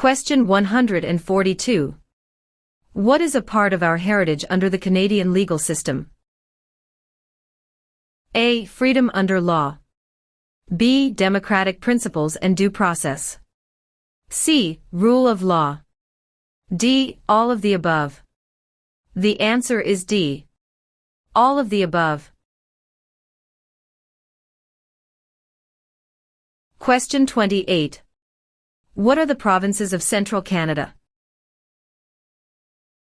Question 142. What is a part of our heritage under the Canadian legal system? A. Freedom under law. B. Democratic principles and due process. C. Rule of law. D. All of the above. The answer is D. All of the above. Question 28. What are the provinces of Central Canada?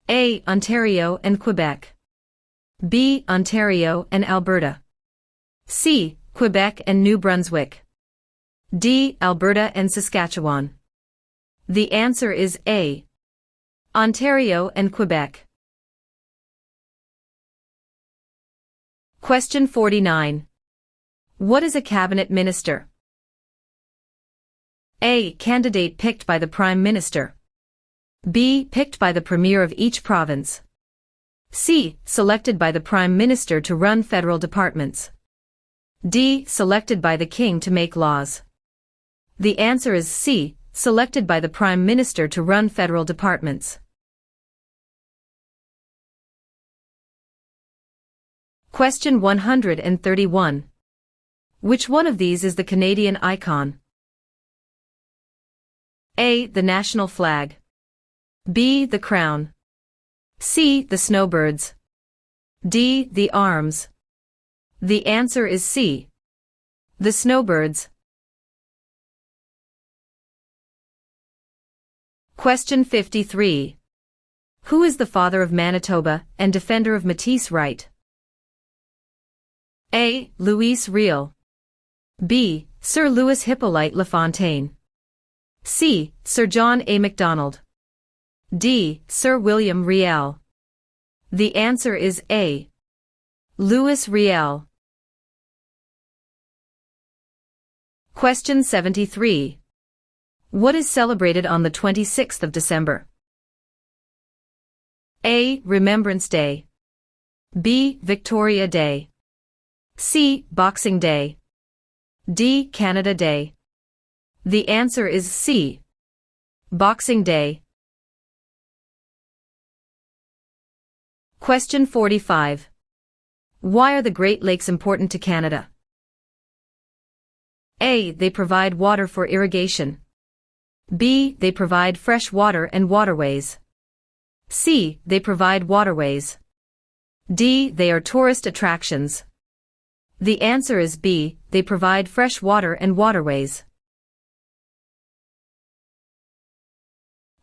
A. Ontario and Quebec. B. Ontario and Alberta. C. Quebec and New Brunswick. D. Alberta and Saskatchewan. The answer is A. Ontario and Quebec. Question 49. What is a cabinet minister? A. Candidate picked by the Prime Minister. B. Picked by the Premier of each province. C. Selected by the Prime Minister to run federal departments. D. Selected by the King to make laws. The answer is C. Selected by the Prime Minister to run federal departments. Question 131. Which one of these is the Canadian icon? A. The national flag. B. The crown. C. The snowbirds. D. The arms. The answer is C. The snowbirds. Question 53. Who is the father of Manitoba and defender of Métis right? A. Louis Riel. B. Sir Louis Hippolyte Lafontaine. C. Sir John A. Macdonald. D. Sir William Riel. The answer is A. Louis Riel. Question 73. What is celebrated on the 26th of December? A. Remembrance Day. B. Victoria Day. C. Boxing Day. D. Canada Day. The answer is C. Boxing Day. Question 45. Why are the Great Lakes important to Canada? A. They provide water for irrigation. B. They provide fresh water and waterways. C. They provide waterways. D. They are tourist attractions. The answer is B. They provide fresh water and waterways.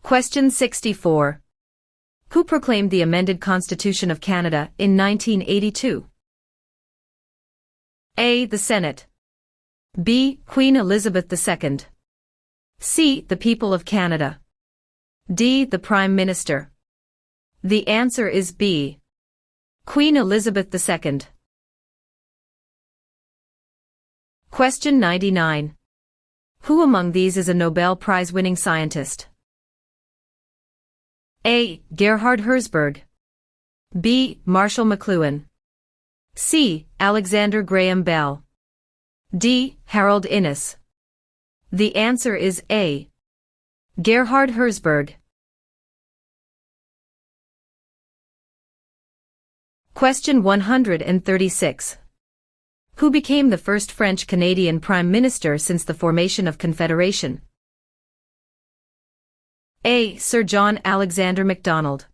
Question 64. Who proclaimed the amended Constitution of Canada in 1982? A. The Senate. B. Queen Elizabeth II. C. The people of Canada. D. The Prime Minister. The answer is B. Queen Elizabeth II. Question 99. Who among these is a Nobel Prize-winning scientist? A. Gerhard Herzberg. B. Marshall McLuhan. C. Alexander Graham Bell. D. Harold Innis. The answer is A. Gerhard Herzberg. Question 136. Who became the first French-Canadian Prime Minister since the formation of Confederation? A. Sir John Alexander Macdonald.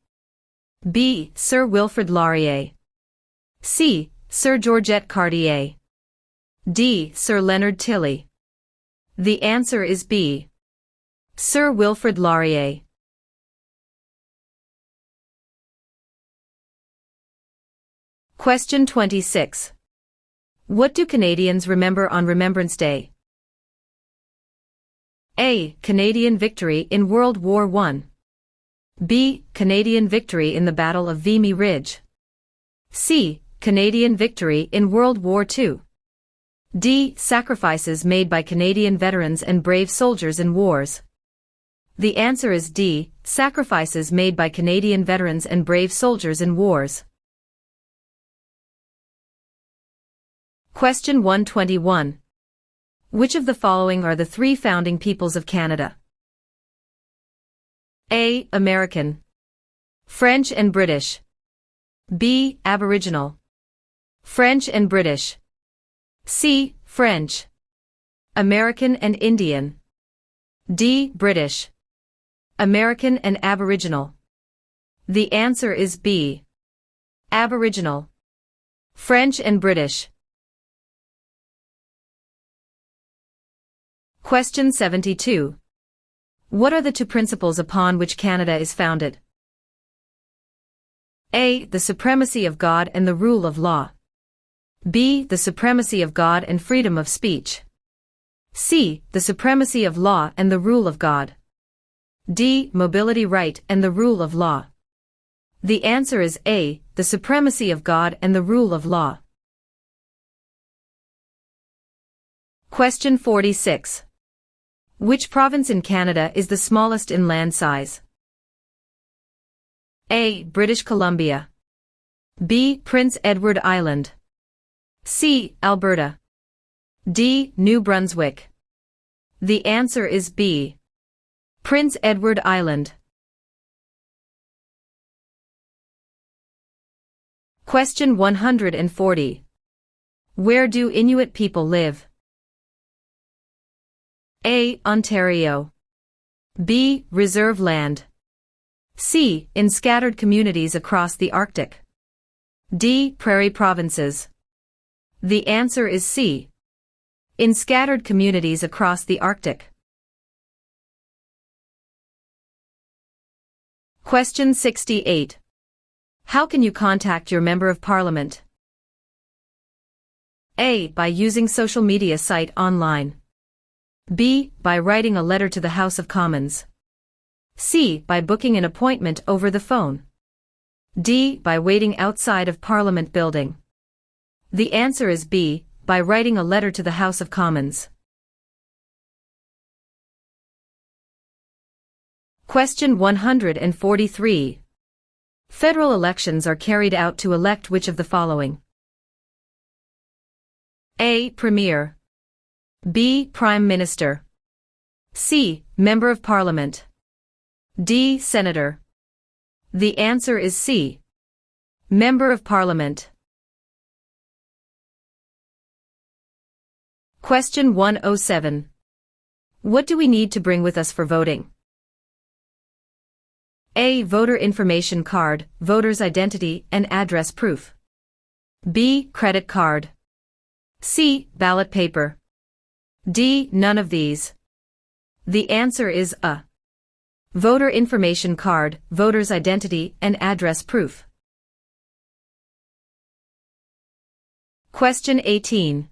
B. Sir Wilfrid Laurier. C. Sir Georgette Cartier. D. Sir Leonard Tilley. The answer is B. Sir Wilfrid Laurier. Question 26. What do Canadians remember on Remembrance Day? A. Canadian victory in World War I. B. Canadian victory in the Battle of Vimy Ridge. C. Canadian victory in World War II. D. Sacrifices made by Canadian veterans and brave soldiers in wars. The answer is D. Sacrifices made by Canadian veterans and brave soldiers in wars. Question 121. Which of the following are the three founding peoples of Canada? A. American. French and British. B. Aboriginal. French and British. C. French. American and Indian. D. British. American and Aboriginal. The answer is B. Aboriginal. French and British. Question 72. What are the two principles upon which Canada is founded? A. The supremacy of God and the rule of law. B. The supremacy of God and freedom of speech. C. The supremacy of law and the rule of God. D. Mobility right and the rule of law. The answer is A. The supremacy of God and the rule of law. Question 46. Which province in Canada is the smallest in land size? A. British Columbia. B. Prince Edward Island. C. Alberta. D. New Brunswick. The answer is B. Prince Edward Island. Question 140. Where do Inuit people live? A. Ontario. B. Reserve land. C. In scattered communities across the Arctic. D. Prairie provinces. The answer is C. In scattered communities across the Arctic. Question 68. How can you contact your Member of Parliament? A. By using social media site online. B. By writing a letter to the House of Commons. C. By booking an appointment over the phone. D. By waiting outside of Parliament building. The answer is B. By writing a letter to the House of Commons. Question 143. Federal elections are carried out to elect which of the following? A. Premier. B. Prime Minister. C. Member of Parliament. D. Senator. The answer is C. Member of Parliament. Question 107. What do we need to bring with us for voting? A. Voter information card, voter's identity and address proof. B. Credit card. C. Ballot paper. D. None of these. The answer is A. Voter information card, voter's identity and address proof. Question 18.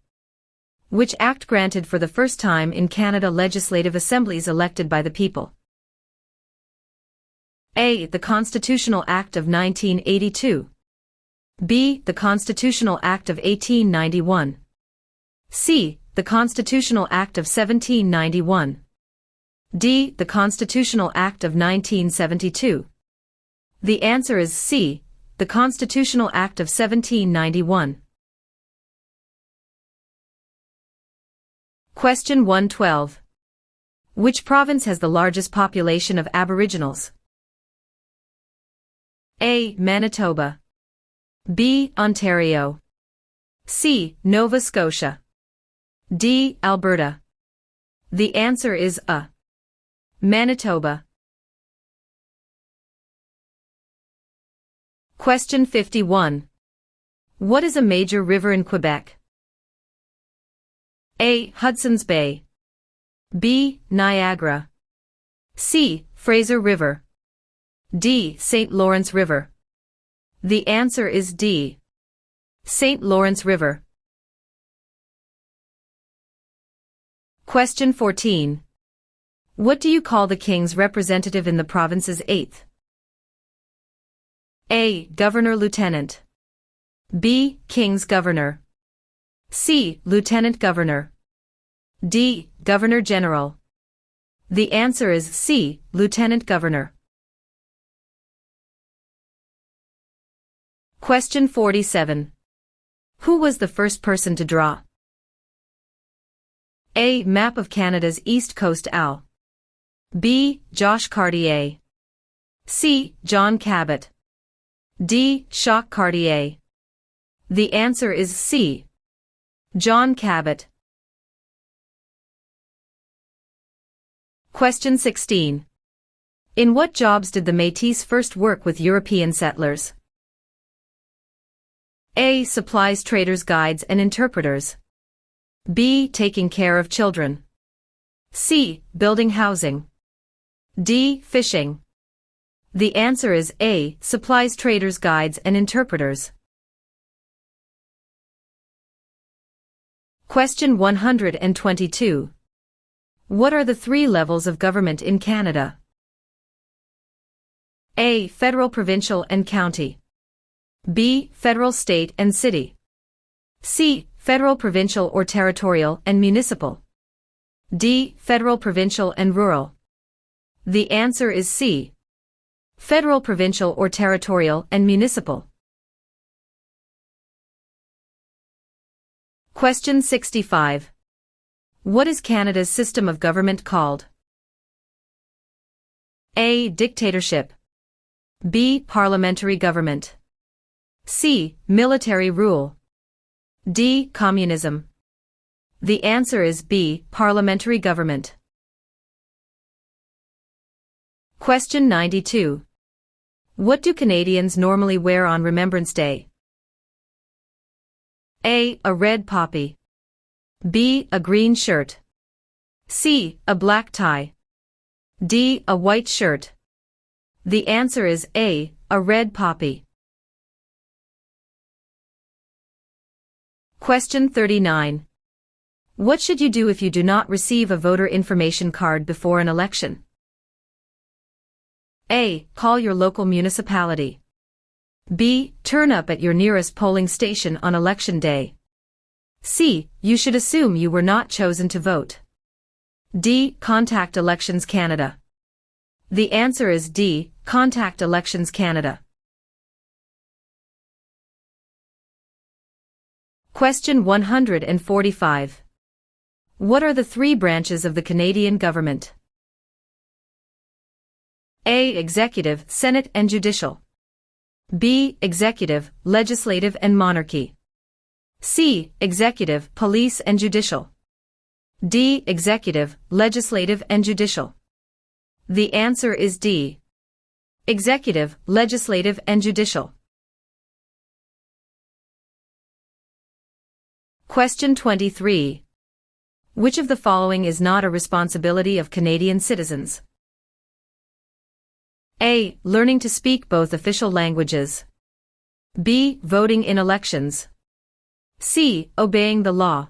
Which act granted for the first time in Canada legislative assemblies elected by the people? A. The Constitutional Act of 1982. B. The Constitutional Act of 1891. C. The Constitutional Act of 1791. D. The Constitutional Act of 1972. The answer is C. The Constitutional Act of 1791. Question 112. Which province has the largest population of Aboriginals? A. Manitoba. B. Ontario. C. Nova Scotia. D. Alberta. The answer is A. Manitoba. Question 51. What is a major river in Quebec? A. Hudson's Bay. B. Niagara. C. Fraser River. D. St. Lawrence River. The answer is D. St. Lawrence River. Question 14. What do you call the King's representative in the province's 8th? A. Governor-Lieutenant. B. King's Governor. C. Lieutenant Governor. D. Governor-General. The answer is C. Lieutenant Governor. Question 47. Who was the first person to draw? A. Map of Canada's East Coast AL. B. Josh Cartier. C. John Cabot. D. Jacques Cartier. The answer is C. John Cabot. Question 16. In what jobs did the Métis first work with European settlers? A. Supplies traders, guides and interpreters. B. Taking care of children. C. Building housing. D. Fishing. The answer is A. Supplies traders, guides and interpreters. Question 122. What are the three levels of government in Canada? A. Federal, provincial and county. B. Federal, state and city. C. Federal, provincial or territorial and municipal. D. Federal, provincial and rural. The answer is C. Federal, provincial or territorial and municipal. Question 65. What is Canada's system of government called? A. Dictatorship. B. Parliamentary government. C. Military rule. D. Communism. The answer is B. Parliamentary government. Question 92. What do Canadians normally wear on Remembrance Day? A. A red poppy. B. A green shirt. C. A black tie. D. A white shirt. The answer is A. A red poppy. Question 39. What should you do if you do not receive a voter information card before an election? A. Call your local municipality. B. Turn up at your nearest polling station on election day. C. You should assume you were not chosen to vote. D. Contact Elections Canada. The answer is D. Contact Elections Canada. Question 145. What are the three branches of the Canadian government? A. Executive, Senate and Judicial. B. Executive, Legislative and Monarchy. C. Executive, Police and Judicial. D. Executive, Legislative and Judicial. The answer is D. Executive, Legislative and Judicial. Question 23. Which of the following is not a responsibility of Canadian citizens? A. Learning to speak both official languages. B. Voting in elections. C. Obeying the law.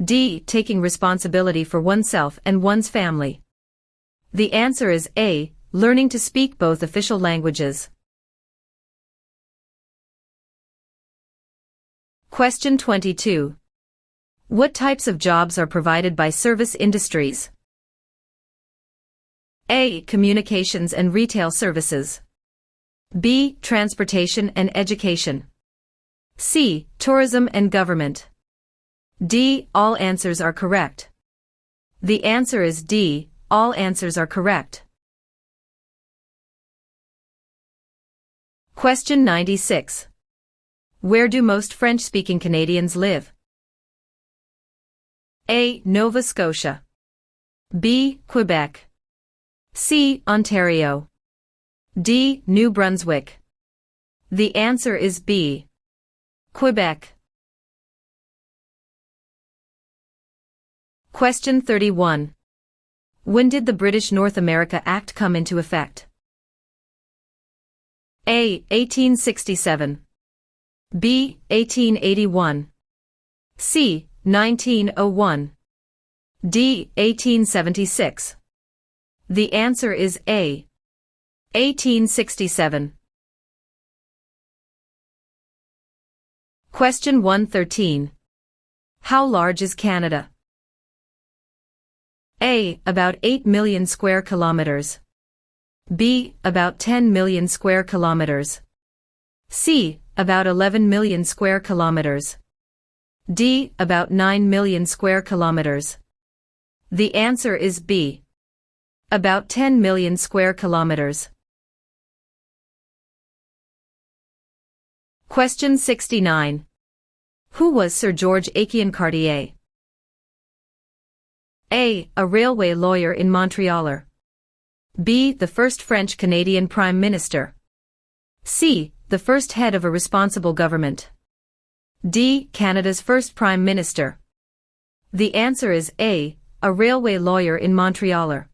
D. Taking responsibility for oneself and one's family. The answer is A. Learning to speak both official languages. Question 22. What types of jobs are provided by service industries? A. Communications and retail services. B. Transportation and education. C. Tourism and government. D. All answers are correct. The answer is D. All answers are correct. Question 96. Where do most French-speaking Canadians live? A. Nova Scotia. B. Quebec. C. Ontario. D. New Brunswick. The answer is B. Quebec. Question 31. When did the British North America Act come into effect? A. 1867. B. 1881. C. 1901. D. 1876. The answer is A. 1867. Question 113. How large is Canada? A. About 8 million square kilometers. B. About 10 million square kilometers. C. About 11 million square kilometers. D. About 9 million square kilometers. The answer is B. About 10 million square kilometers. Question 69. Who was Sir George Aiken Cartier? A. A railway lawyer in Montreal. B. The first French-Canadian Prime Minister. C. The first head of a responsible government. D. Canada's first Prime Minister. The answer is A. A railway lawyer in Montreal.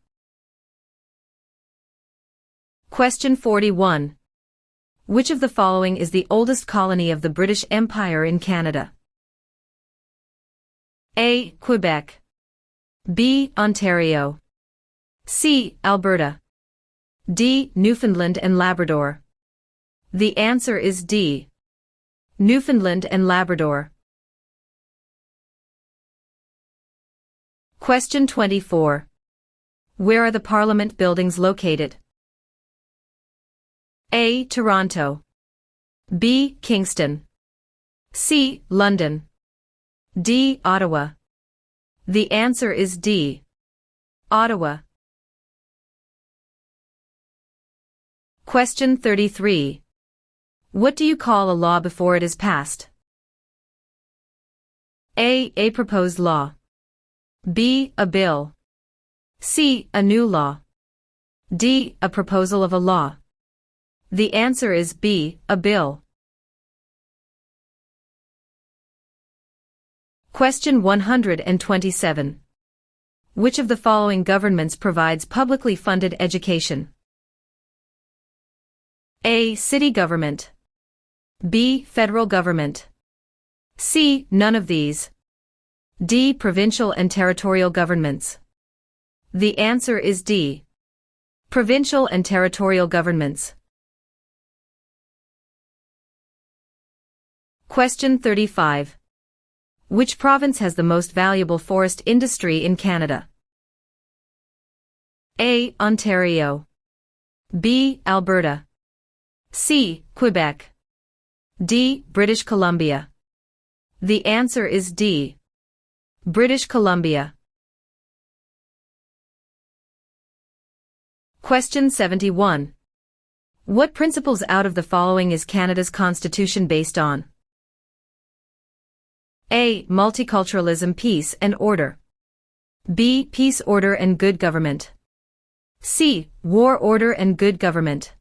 Question 41. Which of the following is the oldest colony of the British Empire in Canada? A. Quebec. B. Ontario. C. Alberta. D. Newfoundland and Labrador. The answer is D. Newfoundland and Labrador. Question 24. Where are the Parliament buildings located? A. Toronto. B. Kingston. C. London. D. Ottawa. The answer is D. Ottawa. Question 33. What do you call a law before it is passed? A. A proposed law. B. A bill. C. A new law. D. A proposal of a law. The answer is B. A bill. Question 127. Which of the following governments provides publicly funded education? A. City government. B. Federal government. C. None of these. D. Provincial and territorial governments. The answer is D. Provincial and territorial governments. Question 35. Which province has the most valuable forest industry in Canada? A. Ontario. B. Alberta. C. Quebec. D. British Columbia. The answer is D. British Columbia. Question 71. What principles out of the following is Canada's constitution based on? A. Multiculturalism, peace and order. B. Peace, order and good government. C. War, order and good government.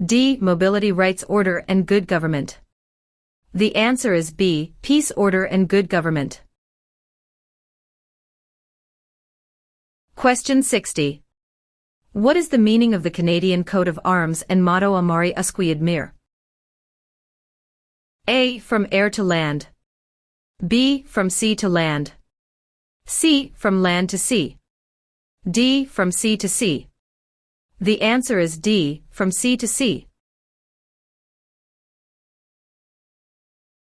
D. Mobility, rights, order and good government. The answer is B. Peace, order and good government. Question 60. What is the meaning of the Canadian coat of arms and motto Amari Usquid Mir? A. From air to land. B. From sea to land. C. From land to sea. D. From sea to sea. The answer is D. From sea to sea.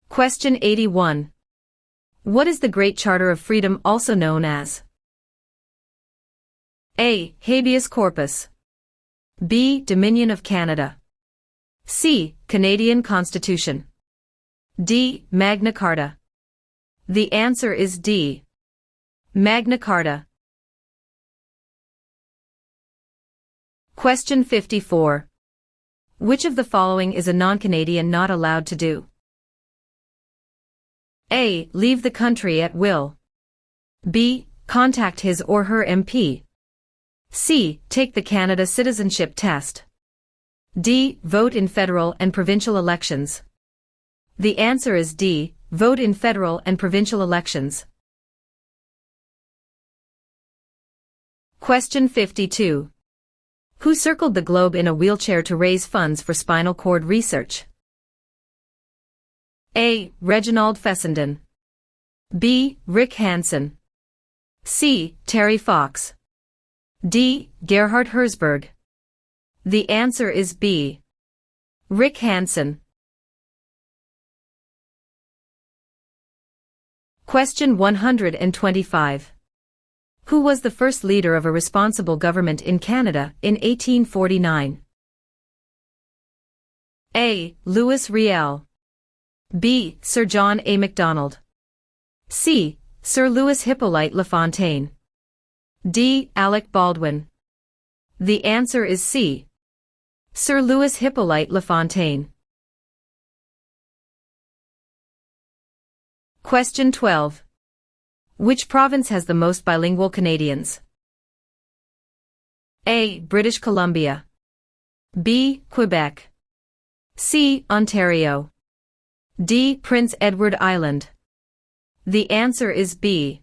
Question 81. What is the Great Charter of Freedom also known as? A. Habeas corpus. B. Dominion of Canada. C. Canadian Constitution. D. Magna Carta. The answer is D. Magna Carta. Question 54. Which of the following is a non-Canadian not allowed to do? A. Leave the country at will. B. Contact his or her MP. C. Take the Canada Citizenship Test. D. Vote in federal and provincial elections. The answer is D. Vote in federal and provincial elections. Question 52. Who circled the globe in a wheelchair to raise funds for spinal cord research? A. Reginald Fessenden. B. Rick Hansen. C. Terry Fox. D. Gerhard Herzberg. The answer is B. Rick Hansen. Question 125. Who was the first leader of a responsible government in Canada in 1849? A. Louis Riel. B. Sir John A. Macdonald. C. Sir Louis Hippolyte Lafontaine. D. Alec Baldwin. The answer is C. Sir Louis Hippolyte Lafontaine. Question 12. Which province has the most bilingual Canadians? A. British Columbia. B. Quebec. C. Ontario. D. Prince Edward Island. The answer is B.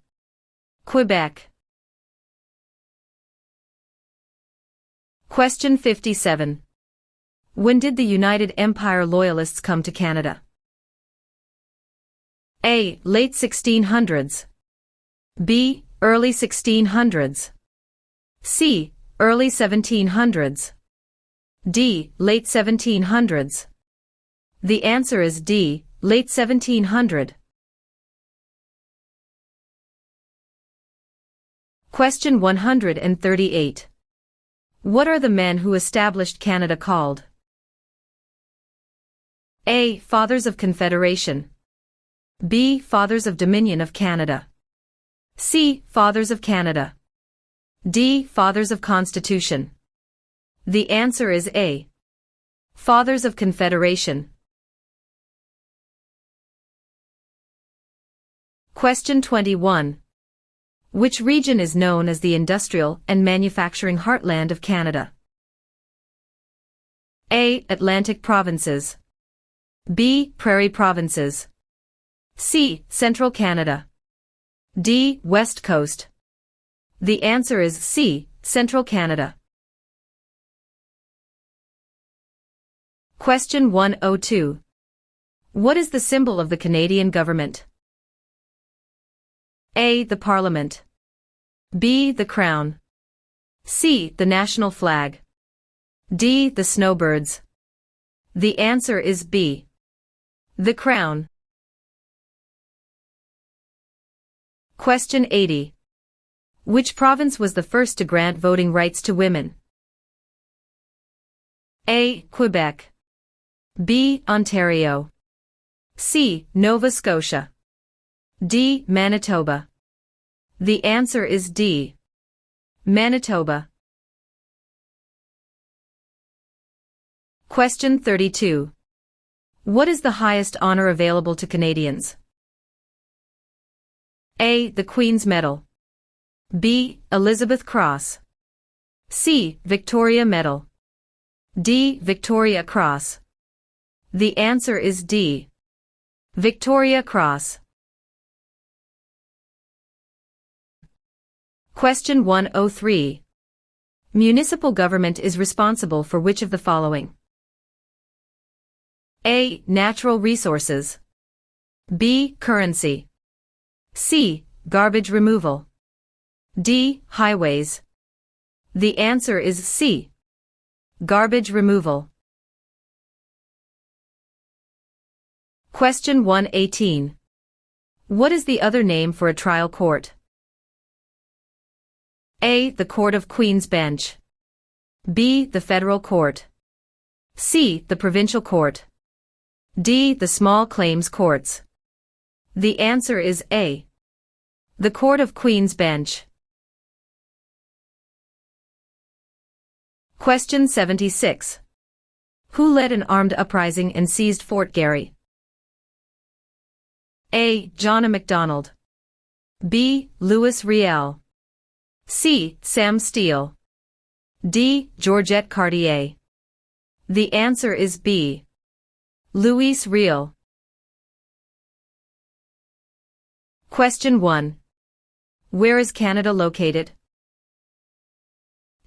Quebec. Question 57. When did the United Empire Loyalists come to Canada? A. Late 1600s. B. Early 1600s. C. Early 1700s. D. Late 1700s. The answer is D. Late 1700. Question 138. What are the men who established Canada called? A. Fathers of Confederation. B. Fathers of Dominion of Canada. C. Fathers of Canada. D. Fathers of Constitution. The answer is A. Fathers of Confederation. Question 21. Which region is known as the industrial and manufacturing heartland of Canada? A. Atlantic provinces. B. Prairie provinces. C. Central Canada. D. West Coast. The answer is C. Central Canada. Question 102. What is the symbol of the Canadian government? A. The Parliament. B. The Crown. C. The national flag. D. The snowbirds. The answer is B. The Crown. Question 80. Which province was the first to grant voting rights to women? A. Quebec. B. Ontario. C. Nova Scotia. D. Manitoba. The answer is D. Manitoba. Question 32. What is the highest honor available to Canadians? A. The Queen's Medal. B. Elizabeth Cross. C. Victoria Medal. D. Victoria Cross. The answer is D. Victoria Cross. Question 103. Municipal government is responsible for which of the following? A. Natural resources. B. Currency. C. Garbage removal. D. Highways. The answer is C. Garbage removal. Question 118. What is the other name for a trial court? A. The Court of Queen's Bench. B. The Federal Court. C. The Provincial Court. D. The Small Claims Courts. The answer is A. The Court of Queen's Bench. Question 76. Who led an armed uprising and seized Fort Garry? A. John Macdonald. B. Louis Riel. C. Sam Steele. D. Georgette Cartier. The answer is B. Louis Riel. Question 1. Where is Canada located?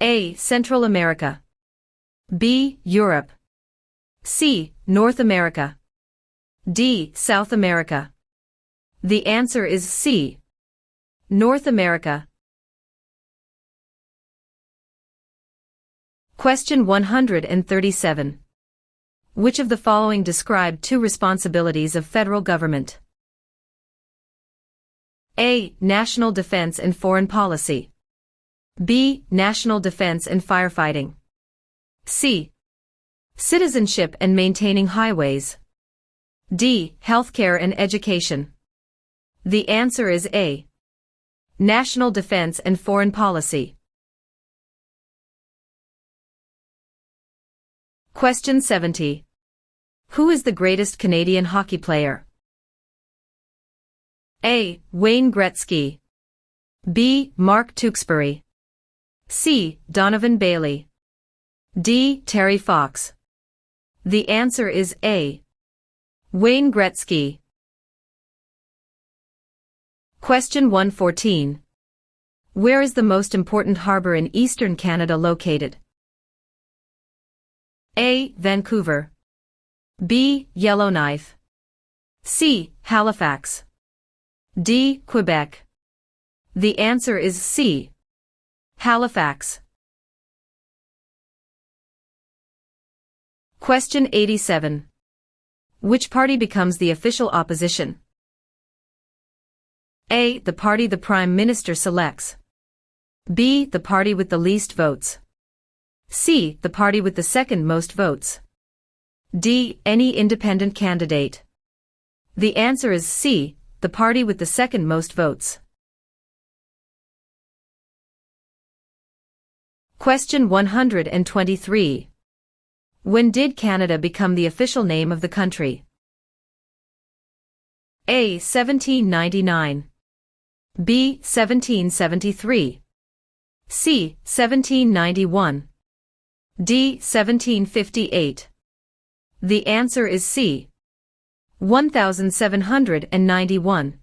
A. Central America. B. Europe. C. North America. D. South America. The answer is C. North America. Question 137. Which of the following describe two responsibilities of federal government? A. National defense and foreign policy. B. National defense and firefighting. C. Citizenship and maintaining highways. D. Healthcare and education. The answer is A. National defense and foreign policy. Question 70. Who is the greatest Canadian hockey player? A. Wayne Gretzky. B. Mark Tewksbury. C. Donovan Bailey. D. Terry Fox. The answer is A. Wayne Gretzky. Question 114. Where is the most important harbor in eastern Canada located? A. Vancouver. B. Yellowknife. C. Halifax. D. Quebec. The answer is C. Halifax. Question 87. Which party becomes the official opposition? A. The party the Prime Minister selects. B. The party with the least votes. C. The party with the second most votes. D. Any independent candidate. The answer is C. The party with the second most votes. Question 123. When did Canada become the official name of the country? A. 1799. B. 1773. C. 1791. D. 1758. The answer is C. 1791.